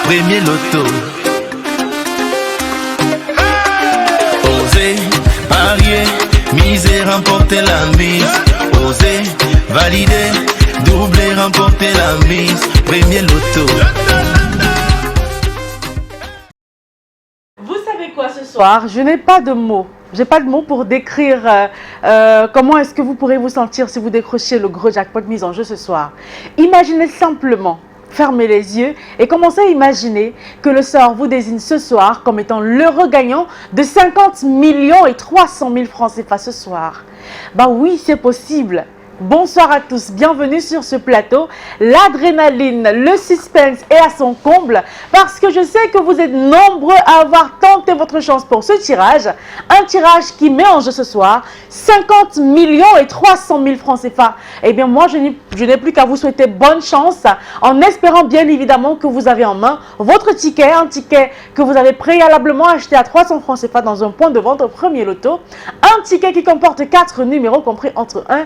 premier loto. Osez, parier, miser, remporter la mise. Osez, valider, doubler, remporter la mise. Premier loto. Vous savez quoi ce soir? Je n'ai pas de mots. J'ai pas de mots pour décrire comment est-ce que vous pourrez vous sentir si vous décrochez le gros jackpot mis en jeu ce soir. Imaginez simplement, fermez les yeux et commencez à imaginer que le sort vous désigne ce soir comme étant l'heureux gagnant de 50 millions et 300 000 francs CFA ce soir. Bah oui, c'est possible. Bonsoir à tous, bienvenue sur ce plateau. L'adrénaline, le suspense est à son comble parce que je sais que vous êtes nombreux à avoir tenté votre chance pour ce tirage. Un tirage qui met en jeu ce soir 50 millions et 300 000 francs CFA. Eh bien moi, je n'ai plus qu'à vous souhaiter bonne chance en espérant bien évidemment que vous avez en main votre ticket, un ticket que vous avez préalablement acheté à 300 francs CFA dans un point de vente au premier loto. Un ticket qui comporte 4 numéros compris entre 1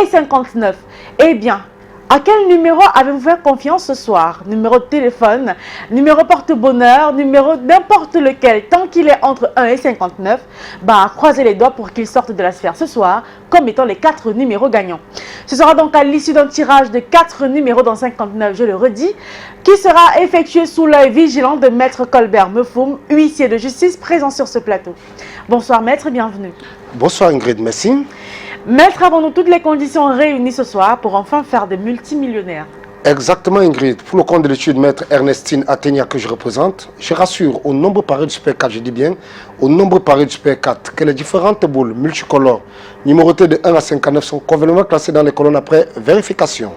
et 59. Eh bien, à quel numéro avez-vous fait confiance ce soir? Numéro de téléphone, numéro porte-bonheur, numéro n'importe lequel, tant qu'il est entre 1 et 59, bah, croisez les doigts pour qu'il sorte de la sphère ce soir, comme étant les 4 numéros gagnants. Ce sera donc à l'issue d'un tirage de 4 numéros dans 59, je le redis, qui sera effectué sous l'œil vigilant de Maître Colbert Meufoum, huissier de justice présent sur ce plateau. Bonsoir Maître, bienvenue. Bonsoir Ingrid, merci. Maître, avons-nous toutes les conditions réunies ce soir pour enfin faire des multimillionnaires? Exactement Ingrid. Pour le compte de l'étude Maître Ernestine Athénia que je représente, je rassure au nombre paris du Super 4, je dis bien, au nombre paris du Super 4, que les différentes boules multicolores numérotées de 1 à 59 sont convenablement classées dans les colonnes après vérification.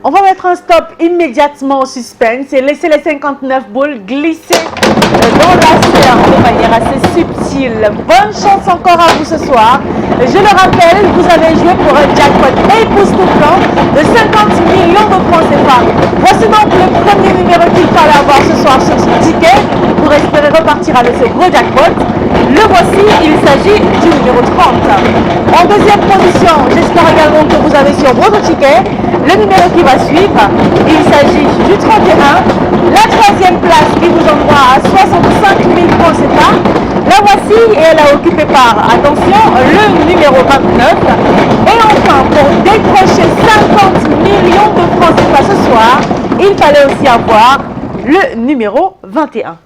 On va mettre un stop immédiatement au suspense et laisser les 59 boules glisser dans la sphère de manière assez subtile. Bonne chance encore à vous ce soir. Je le rappelle, vous avez joué pour un jackpot époustouflant de 50 millions de francs CFA. Voici donc le premier numéro qu'il fallait avoir ce soir sur ce ticket pour espérer repartir avec ce gros jackpot. Le voici, il s'agit du numéro 30. En deuxième position, j'espère également que vous avez sur votre ticket le numéro qui va suivre. Il s'agit du 31. La troisième place qui vous envoie à 65 000 francs CFA. La voici et elle est occupée par, attention, le numéro 29. Et enfin, pour décrocher 50 millions de francs CFA ce soir, il fallait aussi avoir le numéro 21.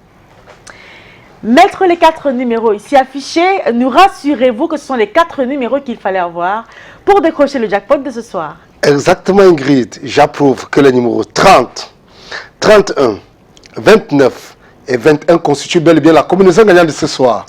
Mettre les 4 numéros ici affichés, nous rassurez-vous que ce sont les 4 numéros qu'il fallait avoir pour décrocher le jackpot de ce soir. Exactement Ingrid, j'approuve que les numéros 30, 31, 29 et 21 constituent bel et bien la combinaison gagnante de ce soir.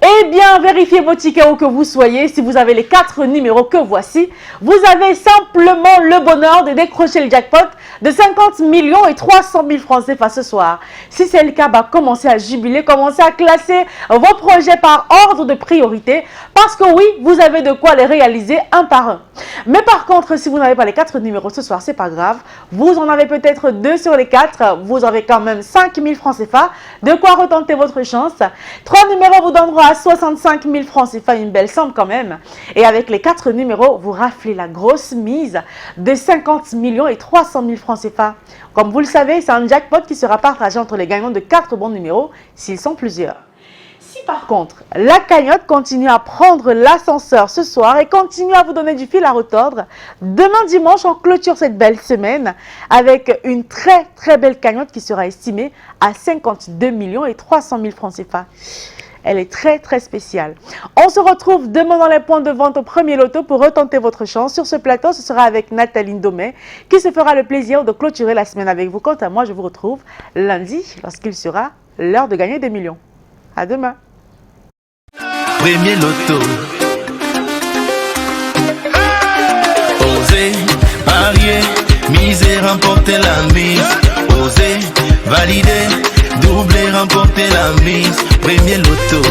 Eh bien, vérifiez vos tickets où que vous soyez. Si vous avez les 4 numéros que voici, vous avez simplement le bonheur de décrocher le jackpot de 50 millions et 300 000 francs CFA ce soir. Si c'est le cas, bah, commencez à jubiler, commencez à classer vos projets par ordre de priorité. Parce que oui, vous avez de quoi les réaliser un par un. Mais par contre, si vous n'avez pas les 4 numéros ce soir, c'est pas grave. Vous en avez peut-être 2 sur les 4. Vous avez quand même 5 000 francs CFA. De quoi retenter votre chance. 3 numéros vous donneront à 65 000 francs CFA, une belle somme quand même. Et avec les 4 numéros, vous raflez la grosse mise de 50 millions et 300 000 francs CFA. Comme vous le savez, c'est un jackpot qui sera partagé entre les gagnants de 4 bons numéros s'ils sont plusieurs. Si par contre, la cagnotte continue à prendre l'ascenseur ce soir et continue à vous donner du fil à retordre, demain dimanche, on clôture cette belle semaine avec une très très belle cagnotte qui sera estimée à 52 millions et 300 000 francs CFA. Elle est très très spéciale. On se retrouve demain dans les points de vente au premier loto pour retenter votre chance. Sur ce plateau, ce sera avec Nathalie Domé qui se fera le plaisir de clôturer la semaine avec vous. Quant à moi, je vous retrouve lundi lorsqu'il sera l'heure de gagner des millions. À demain. Premier loto. Osez, parier, miser, remporter la mise. Osez, valider, doubler, remporter la mise. Premier loto.